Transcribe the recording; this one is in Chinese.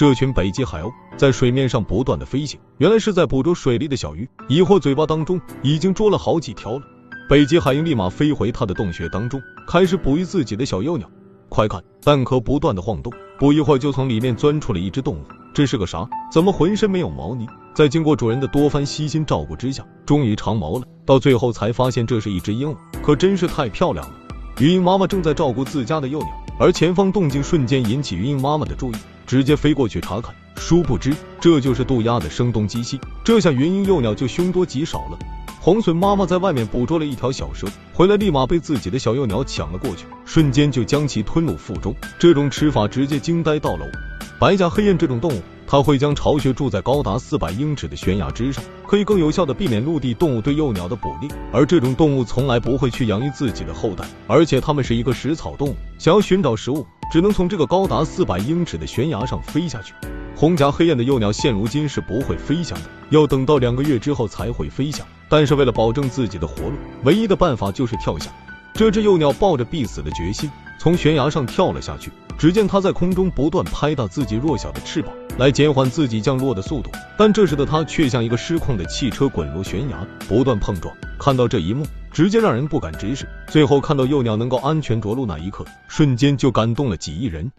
这群北极海鸥在水面上不断的飞行，原来是在捕捉水里的小鱼，疑惑嘴巴当中已经捉了好几条了。北极海鹰立马飞回它的洞穴当中，开始哺育自己的小幼鸟。快看，蛋壳不断的晃动，不一会儿就从里面钻出了一只动物。这是个啥？怎么浑身没有毛呢？在经过主人的多番悉心照顾之下，终于长毛了。到最后才发现这是一只鹦鹉，可真是太漂亮了。鱼鹰妈妈正在照顾自家的幼鸟，而前方动静瞬间引起鱼鹰妈妈的注意，直接飞过去查看。殊不知，这就是渡鸦的声东击西。这下云鹰幼鸟就凶多吉少了。红隼妈妈在外面捕捉了一条小蛇，回来立马被自己的小幼鸟抢了过去，瞬间就将其吞入腹中。这种吃法直接惊呆到了我。白颊黑雁这种动物，它会将巢穴筑在高达400英尺的悬崖之上，可以更有效地避免陆地动物对幼鸟的捕猎。而这种动物从来不会去养育自己的后代，而且它们是一个食草动物，想要寻找食物，只能从这个高达400英尺的悬崖上飞下去。红颊黑雁的幼鸟现如今是不会飞翔的，要等到2个月之后才会飞翔。但是为了保证自己的活路，唯一的办法就是跳下。这只幼鸟抱着必死的决心，从悬崖上跳了下去。只见它在空中不断拍打自己弱小的翅膀，来减缓自己降落的速度。但这时的它却像一个失控的汽车滚入悬崖，不断碰撞。看到这一幕，直接让人不敢直视。最后看到幼鸟能够安全着陆那一刻，瞬间就感动了几亿人。